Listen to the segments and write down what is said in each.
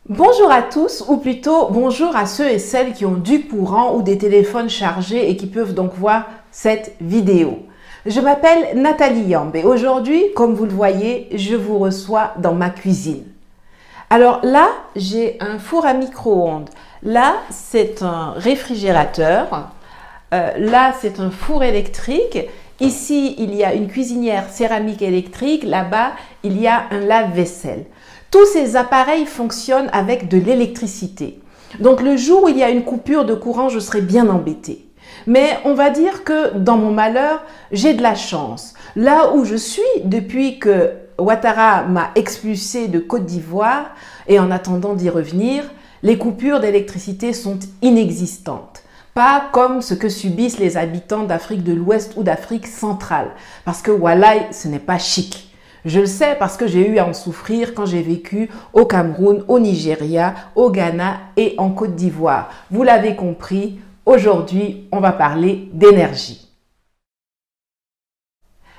Bonjour à tous, ou plutôt bonjour à ceux et celles qui ont du courant ou des téléphones chargés et qui peuvent donc voir cette vidéo. Je m'appelle Nathalie Yamb et aujourd'hui, comme vous le voyez, je vous reçois dans ma cuisine. Alors là, j'ai un four à micro-ondes. Là, c'est un réfrigérateur. Là, c'est un four électrique. Ici, il y a une cuisinière céramique électrique. Là-bas, il y a un lave-vaisselle. Tous ces appareils fonctionnent avec de l'électricité. Donc le jour où il y a une coupure de courant, je serai bien embêtée. Mais on va dire que dans mon malheur, j'ai de la chance. Là où je suis depuis que Ouattara m'a expulsée de Côte d'Ivoire et en attendant d'y revenir, les coupures d'électricité sont inexistantes. Pas comme ce que subissent les habitants d'Afrique de l'Ouest ou d'Afrique centrale. Parce que Walai, ce n'est pas chic. Je le sais parce que j'ai eu à en souffrir quand j'ai vécu au Cameroun, au Nigeria, au Ghana et en Côte d'Ivoire. Vous l'avez compris, aujourd'hui, on va parler d'énergie.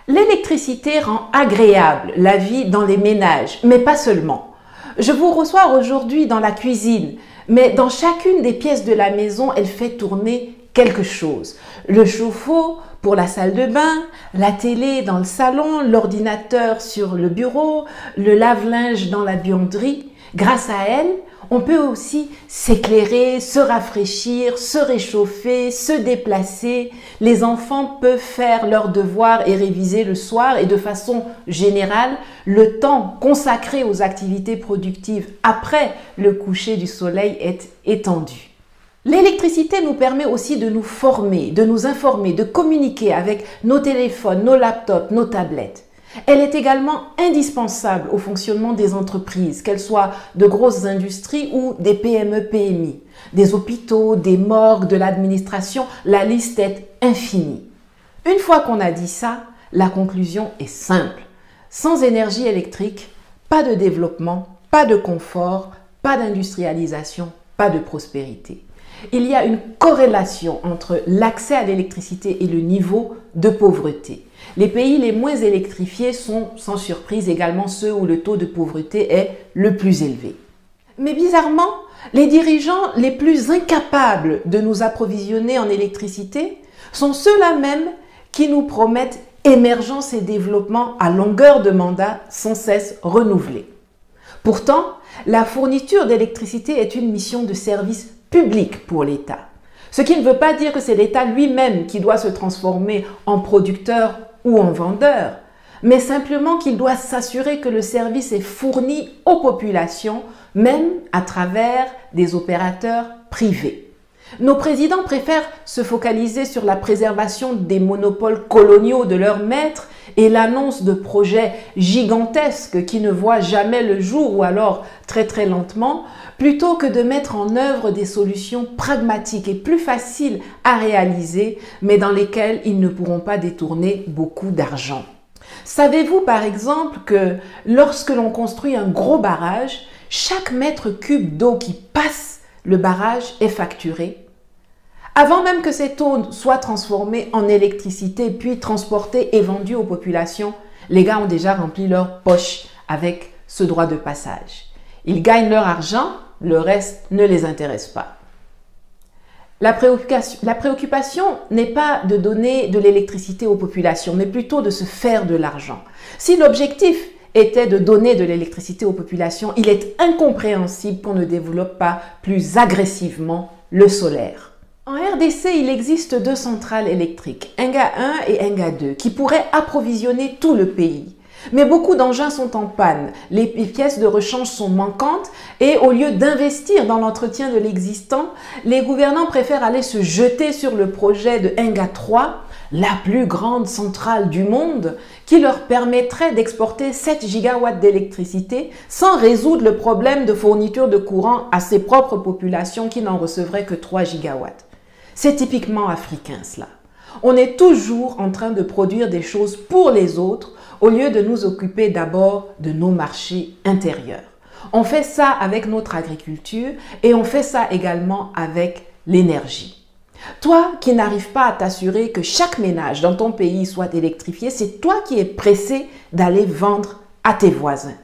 L'électricité rend agréable la vie dans les ménages, mais pas seulement. Je vous reçois aujourd'hui dans la cuisine, mais dans chacune des pièces de la maison, elle fait tourner quelque chose. Le chauffe-eau pour la salle de bain, la télé dans le salon, l'ordinateur sur le bureau, le lave-linge dans la buanderie. Grâce à elle, on peut aussi s'éclairer, se rafraîchir, se réchauffer, se déplacer. Les enfants peuvent faire leurs devoirs et réviser le soir et de façon générale, le temps consacré aux activités productives après le coucher du soleil est étendu. L'électricité nous permet aussi de nous former, de nous informer, de communiquer avec nos téléphones, nos laptops, nos tablettes. Elle est également indispensable au fonctionnement des entreprises, qu'elles soient de grosses industries ou des PME-PMI, des hôpitaux, des morgues, de l'administration, la liste est infinie. Une fois qu'on a dit ça, la conclusion est simple. Sans énergie électrique, pas de développement, pas de confort, pas d'industrialisation, pas de prospérité. Il y a une corrélation entre l'accès à l'électricité et le niveau de pauvreté. Les pays les moins électrifiés sont, sans surprise, également ceux où le taux de pauvreté est le plus élevé. Mais bizarrement, les dirigeants les plus incapables de nous approvisionner en électricité sont ceux-là même qui nous promettent émergence et développement à longueur de mandat sans cesse renouvelés. Pourtant, la fourniture d'électricité est une mission de service public pour l'État. Ce qui ne veut pas dire que c'est l'État lui-même qui doit se transformer en producteur ou en vendeur, mais simplement qu'il doit s'assurer que le service est fourni aux populations, même à travers des opérateurs privés. Nos présidents préfèrent se focaliser sur la préservation des monopoles coloniaux de leurs maîtres et l'annonce de projets gigantesques qui ne voient jamais le jour ou alors très lentement, plutôt que de mettre en œuvre des solutions pragmatiques et plus faciles à réaliser, mais dans lesquelles ils ne pourront pas détourner beaucoup d'argent. Savez-vous par exemple que lorsque l'on construit un gros barrage, chaque mètre cube d'eau qui passe le barrage est facturé? Avant même que cette eau soit transformée en électricité, puis transportée et vendue aux populations, les gars ont déjà rempli leur poche avec ce droit de passage. Ils gagnent leur argent, le reste ne les intéresse pas. La préoccupation n'est pas de donner de l'électricité aux populations, mais plutôt de se faire de l'argent. Si l'objectif était de donner de l'électricité aux populations, il est incompréhensible qu'on ne développe pas plus agressivement le solaire. En RDC, il existe 2 centrales électriques, Enga 1 et Enga 2, qui pourraient approvisionner tout le pays. Mais beaucoup d'engins sont en panne, les pièces de rechange sont manquantes et au lieu d'investir dans l'entretien de l'existant, les gouvernants préfèrent aller se jeter sur le projet de Enga 3, la plus grande centrale du monde, qui leur permettrait d'exporter 7 gigawatts d'électricité sans résoudre le problème de fourniture de courant à ses propres populations qui n'en recevraient que 3 gigawatts. C'est typiquement africain cela. On est toujours en train de produire des choses pour les autres au lieu de nous occuper d'abord de nos marchés intérieurs. On fait ça avec notre agriculture et on fait ça également avec l'énergie. Toi qui n'arrives pas à t'assurer que chaque ménage dans ton pays soit électrifié, c'est toi qui es pressé d'aller vendre à tes voisins.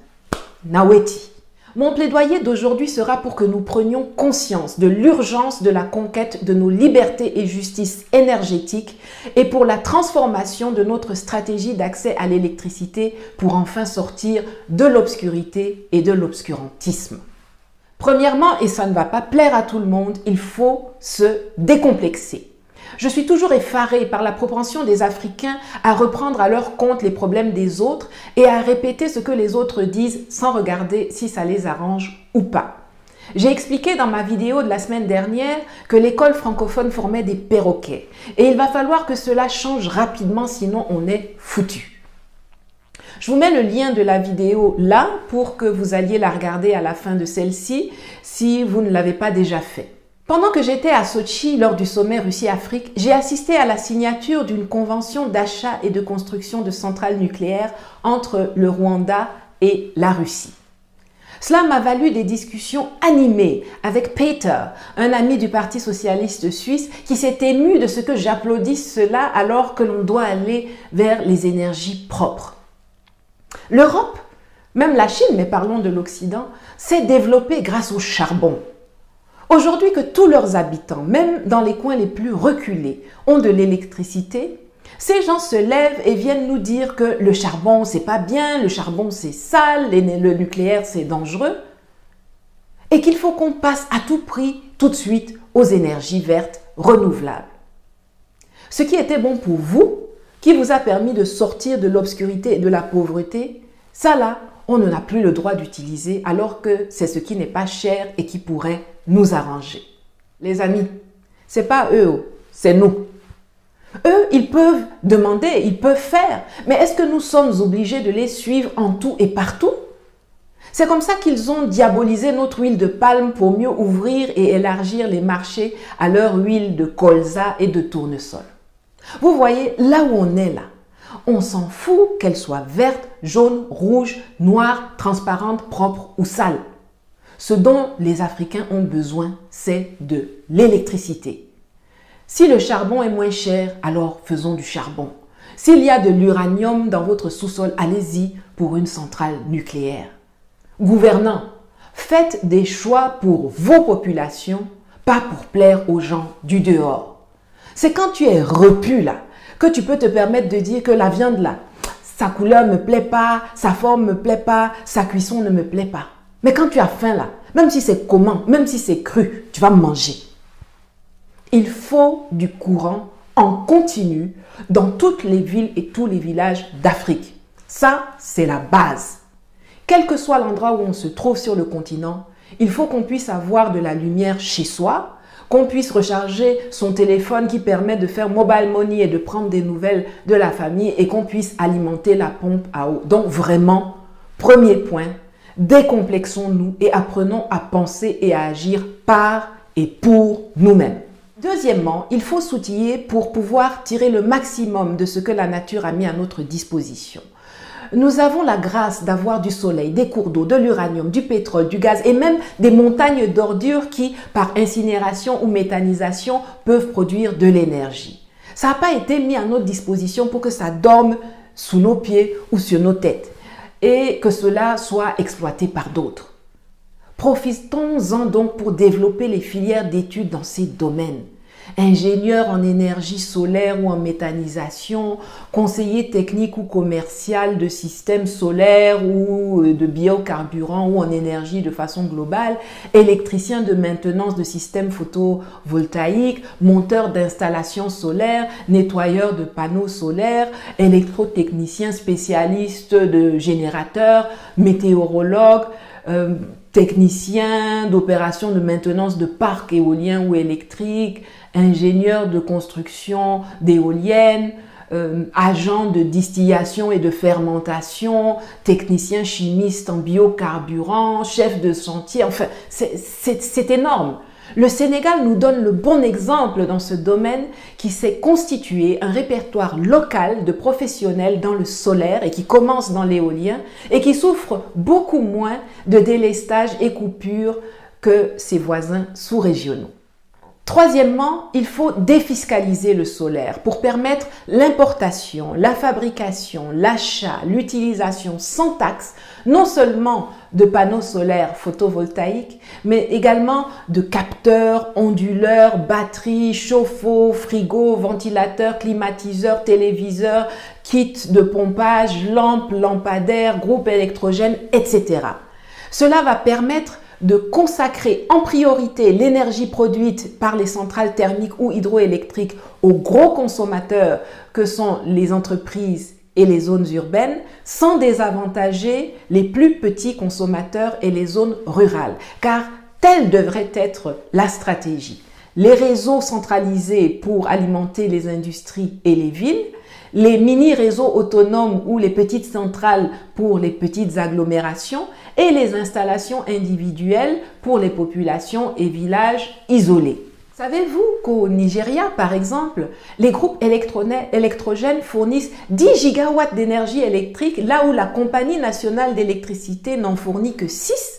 Naweti. Mon plaidoyer d'aujourd'hui sera pour que nous prenions conscience de l'urgence de la conquête de nos libertés et justice énergétiques et pour la transformation de notre stratégie d'accès à l'électricité pour enfin sortir de l'obscurité et de l'obscurantisme. Premièrement, et ça ne va pas plaire à tout le monde, il faut se décomplexer. Je suis toujours effarée par la propension des Africains à reprendre à leur compte les problèmes des autres et à répéter ce que les autres disent sans regarder si ça les arrange ou pas. J'ai expliqué dans ma vidéo de la semaine dernière que l'école francophone formait des perroquets et il va falloir que cela change rapidement sinon on est foutu. Je vous mets le lien de la vidéo là pour que vous alliez la regarder à la fin de celle-ci si vous ne l'avez pas déjà fait. Pendant que j'étais à Sochi lors du sommet Russie-Afrique, j'ai assisté à la signature d'une convention d'achat et de construction de centrales nucléaires entre le Rwanda et la Russie. Cela m'a valu des discussions animées avec Peter, un ami du Parti socialiste suisse, qui s'est ému de ce que j'applaudisse cela alors que l'on doit aller vers les énergies propres. L'Europe, même la Chine, mais parlons de l'Occident, s'est développée grâce au charbon. Aujourd'hui que tous leurs habitants, même dans les coins les plus reculés, ont de l'électricité, ces gens se lèvent et viennent nous dire que le charbon c'est pas bien, le charbon c'est sale, le nucléaire c'est dangereux et qu'il faut qu'on passe à tout prix tout de suite aux énergies vertes renouvelables. Ce qui était bon pour vous, qui vous a permis de sortir de l'obscurité et de la pauvreté, ça là, on n'en a plus le droit d'utiliser alors que c'est ce qui n'est pas cher et qui pourrait nous arranger. Les amis, c'est pas eux, c'est nous. Eux, ils peuvent demander, ils peuvent faire, mais est-ce que nous sommes obligés de les suivre en tout et partout? C'est comme ça qu'ils ont diabolisé notre huile de palme pour mieux ouvrir et élargir les marchés à leur huile de colza et de tournesol. Vous voyez, là où on est là, on s'en fout qu'elle soit verte, jaune, rouge, noire, transparente, propre ou sale. Ce dont les Africains ont besoin, c'est de l'électricité. Si le charbon est moins cher, alors faisons du charbon. S'il y a de l'uranium dans votre sous-sol, allez-y pour une centrale nucléaire. Gouvernants, faites des choix pour vos populations, pas pour plaire aux gens du dehors. C'est quand tu es repu là, que tu peux te permettre de dire que la viande là, sa couleur ne me plaît pas, sa forme ne me plaît pas, sa cuisson ne me plaît pas. Mais quand tu as faim là, même si c'est comment, même si c'est cru, tu vas manger. Il faut du courant en continu dans toutes les villes et tous les villages d'Afrique. Ça, c'est la base. Quel que soit l'endroit où on se trouve sur le continent, il faut qu'on puisse avoir de la lumière chez soi, qu'on puisse recharger son téléphone qui permet de faire mobile money et de prendre des nouvelles de la famille et qu'on puisse alimenter la pompe à eau. Donc vraiment, premier point, décomplexons-nous et apprenons à penser et à agir par et pour nous-mêmes. Deuxièmement, il faut s'outiller pour pouvoir tirer le maximum de ce que la nature a mis à notre disposition. Nous avons la grâce d'avoir du soleil, des cours d'eau, de l'uranium, du pétrole, du gaz et même des montagnes d'ordures qui, par incinération ou méthanisation, peuvent produire de l'énergie. Ça n'a pas été mis à notre disposition pour que ça dorme sous nos pieds ou sur nos têtes et que cela soit exploité par d'autres. Profitons-en donc pour développer les filières d'études dans ces domaines. Ingénieur en énergie solaire ou en méthanisation, conseiller technique ou commercial de systèmes solaires ou de biocarburants ou en énergie de façon globale, électricien de maintenance de systèmes photovoltaïques, monteur d'installations solaires, nettoyeur de panneaux solaires, électrotechnicien spécialiste de générateurs, météorologue, technicien d'opération de maintenance de parcs éoliens ou électriques, ingénieur de construction d'éoliennes, agent de distillation et de fermentation, technicien chimiste en biocarburant, chef de chantier, enfin c'est énorme. Le Sénégal nous donne le bon exemple dans ce domaine qui s'est constitué un répertoire local de professionnels dans le solaire et qui commence dans l'éolien et qui souffre beaucoup moins de délestage et coupures que ses voisins sous-régionaux. Troisièmement, il faut défiscaliser le solaire pour permettre l'importation, la fabrication, l'achat, l'utilisation sans taxe, non seulement de panneaux solaires photovoltaïques, mais également de capteurs, onduleurs, batteries, chauffe-eau, frigos, ventilateurs, climatiseurs, téléviseurs, kits de pompage, lampes, lampadaires, groupes électrogènes, etc. Cela va permettre de consacrer en priorité l'énergie produite par les centrales thermiques ou hydroélectriques aux gros consommateurs que sont les entreprises et les zones urbaines, sans désavantager les plus petits consommateurs et les zones rurales, car telle devrait être la stratégie. Les réseaux centralisés pour alimenter les industries et les villes, les mini-réseaux autonomes ou les petites centrales pour les petites agglomérations et les installations individuelles pour les populations et villages isolés. Savez-vous qu'au Nigeria, par exemple, les groupes électrogènes fournissent 10 gigawatts d'énergie électrique là où la Compagnie nationale d'électricité n'en fournit que 6?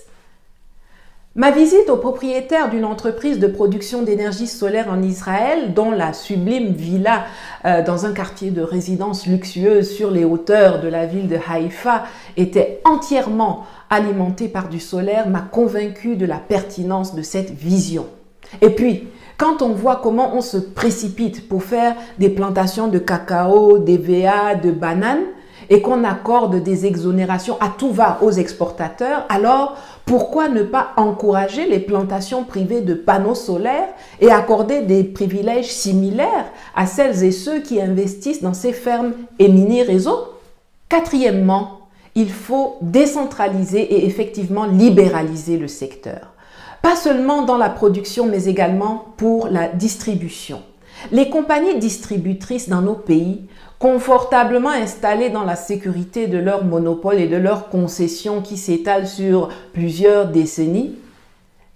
Ma visite au propriétaire d'une entreprise de production d'énergie solaire en Israël, dont la sublime villa dans un quartier de résidence luxueuse sur les hauteurs de la ville de Haïfa était entièrement alimentée par du solaire, m'a convaincu de la pertinence de cette vision. Et puis, quand on voit comment on se précipite pour faire des plantations de cacao, d'EVA, de bananes, et qu'on accorde des exonérations à tout va aux exportateurs, alors pourquoi ne pas encourager les plantations privées de panneaux solaires et accorder des privilèges similaires à celles et ceux qui investissent dans ces fermes et mini-réseaux? Quatrièmement, il faut décentraliser et effectivement libéraliser le secteur. Pas seulement dans la production, mais également pour la distribution. Les compagnies distributrices dans nos pays, confortablement installées dans la sécurité de leur monopole et de leurs concessions qui s'étalent sur plusieurs décennies,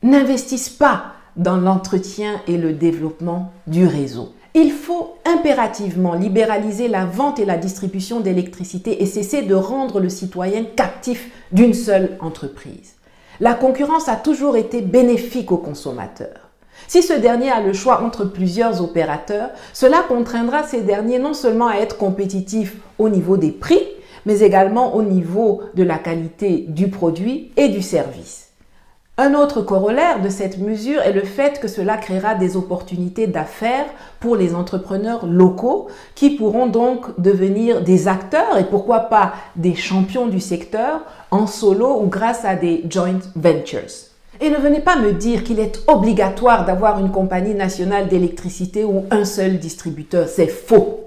n'investissent pas dans l'entretien et le développement du réseau. Il faut impérativement libéraliser la vente et la distribution d'électricité et cesser de rendre le citoyen captif d'une seule entreprise. La concurrence a toujours été bénéfique aux consommateurs. Si ce dernier a le choix entre plusieurs opérateurs, cela contraindra ces derniers non seulement à être compétitifs au niveau des prix, mais également au niveau de la qualité du produit et du service. Un autre corollaire de cette mesure est le fait que cela créera des opportunités d'affaires pour les entrepreneurs locaux qui pourront donc devenir des acteurs et pourquoi pas des champions du secteur en solo ou grâce à des joint ventures. Et ne venez pas me dire qu'il est obligatoire d'avoir une compagnie nationale d'électricité ou un seul distributeur. C'est faux.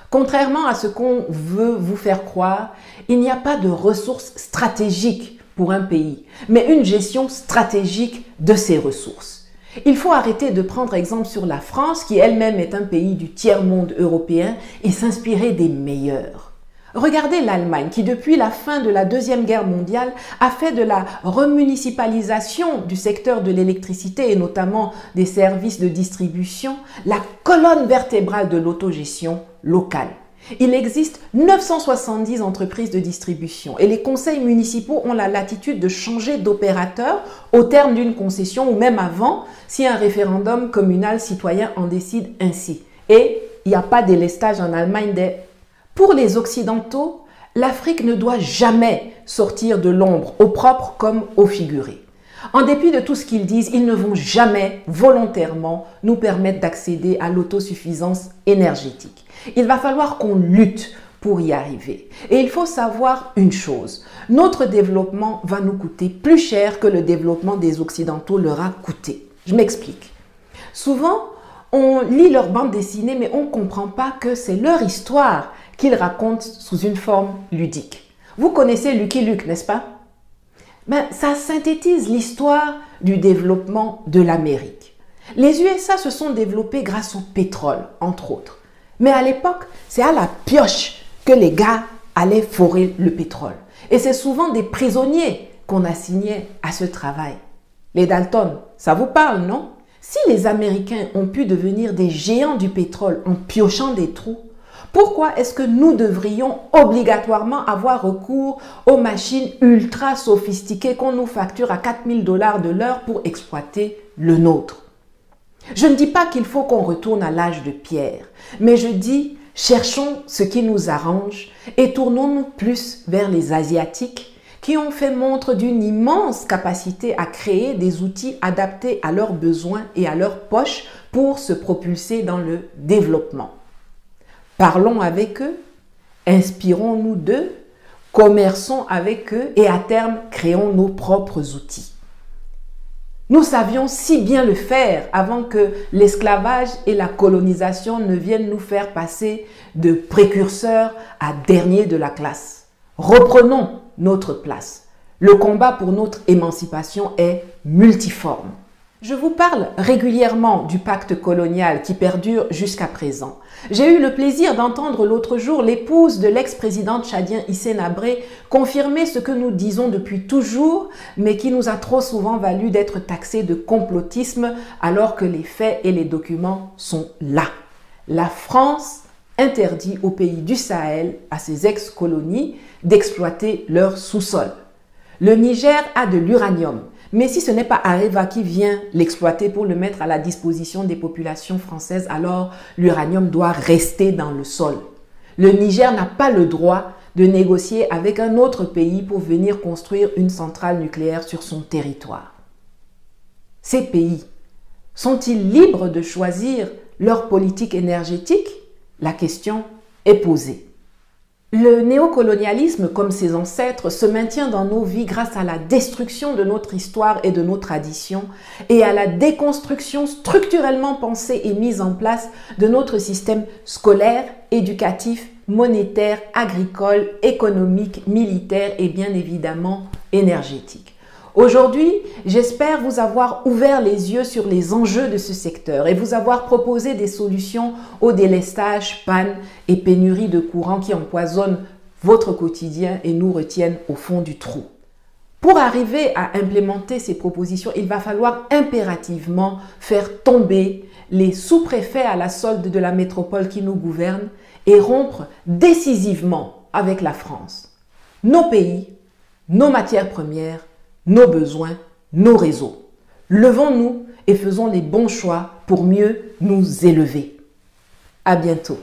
Contrairement à ce qu'on veut vous faire croire, il n'y a pas de ressources stratégiques pour un pays, mais une gestion stratégique de ses ressources. Il faut arrêter de prendre exemple sur la France, qui elle-même est un pays du tiers-monde européen, et s'inspirer des meilleurs. Regardez l'Allemagne qui, depuis la fin de la Deuxième Guerre mondiale, a fait de la remunicipalisation du secteur de l'électricité et notamment des services de distribution la colonne vertébrale de l'autogestion locale. Il existe 970 entreprises de distribution et les conseils municipaux ont la latitude de changer d'opérateur au terme d'une concession ou même avant si un référendum communal citoyen en décide ainsi. Et il n'y a pas délestage en Allemagne des... Pour les Occidentaux, l'Afrique ne doit jamais sortir de l'ombre, au propre comme au figuré. En dépit de tout ce qu'ils disent, ils ne vont jamais volontairement nous permettre d'accéder à l'autosuffisance énergétique. Il va falloir qu'on lutte pour y arriver. Et il faut savoir une chose, notre développement va nous coûter plus cher que le développement des Occidentaux leur a coûté. Je m'explique. Souvent, on lit leur bande dessinée, mais on ne comprend pas que c'est leur histoire qu'ils racontent sous une forme ludique. Vous connaissez Lucky Luke, n'est-ce pas? Ça synthétise l'histoire du développement de l'Amérique. Les USA se sont développés grâce au pétrole, entre autres. Mais à l'époque, c'est à la pioche que les gars allaient forer le pétrole. Et c'est souvent des prisonniers qu'on assignait à ce travail. Les Dalton, ça vous parle, non? Si les Américains ont pu devenir des géants du pétrole en piochant des trous, pourquoi est-ce que nous devrions obligatoirement avoir recours aux machines ultra sophistiquées qu'on nous facture à 4 000 $ de l'heure pour exploiter le nôtre? Je ne dis pas qu'il faut qu'on retourne à l'âge de pierre, mais je dis cherchons ce qui nous arrange et tournons-nous plus vers les Asiatiques qui ont fait montre d'une immense capacité à créer des outils adaptés à leurs besoins et à leurs poches pour se propulser dans le développement. Parlons avec eux, inspirons-nous d'eux, commerçons avec eux et à terme, créons nos propres outils. Nous savions si bien le faire avant que l'esclavage et la colonisation ne viennent nous faire passer de précurseurs à derniers de la classe. Reprenons notre place. Le combat pour notre émancipation est multiforme. Je vous parle régulièrement du pacte colonial qui perdure jusqu'à présent. J'ai eu le plaisir d'entendre l'autre jour l'épouse de l'ex-président tchadien Hissène Habré confirmer ce que nous disons depuis toujours, mais qui nous a trop souvent valu d'être taxés de complotisme alors que les faits et les documents sont là. La France interdit aux pays du Sahel, à ses ex-colonies, d'exploiter leur sous-sol. Le Niger a de l'uranium. Mais si ce n'est pas Areva qui vient l'exploiter pour le mettre à la disposition des populations françaises, alors l'uranium doit rester dans le sol. Le Niger n'a pas le droit de négocier avec un autre pays pour venir construire une centrale nucléaire sur son territoire. Ces pays sont-ils libres de choisir leur politique énergétique? La question est posée. Le néocolonialisme, comme ses ancêtres, se maintient dans nos vies grâce à la destruction de notre histoire et de nos traditions et à la déconstruction structurellement pensée et mise en place de notre système scolaire, éducatif, monétaire, agricole, économique, militaire et bien évidemment énergétique. Aujourd'hui, j'espère vous avoir ouvert les yeux sur les enjeux de ce secteur et vous avoir proposé des solutions aux délestages, pannes et pénuries de courant qui empoisonnent votre quotidien et nous retiennent au fond du trou. Pour arriver à implémenter ces propositions, il va falloir impérativement faire tomber les sous-préfets à la solde de la métropole qui nous gouverne et rompre décisivement avec la France. Nos pays, nos matières premières, nos besoins, nos réseaux. Levons-nous et faisons les bons choix pour mieux nous élever. À bientôt.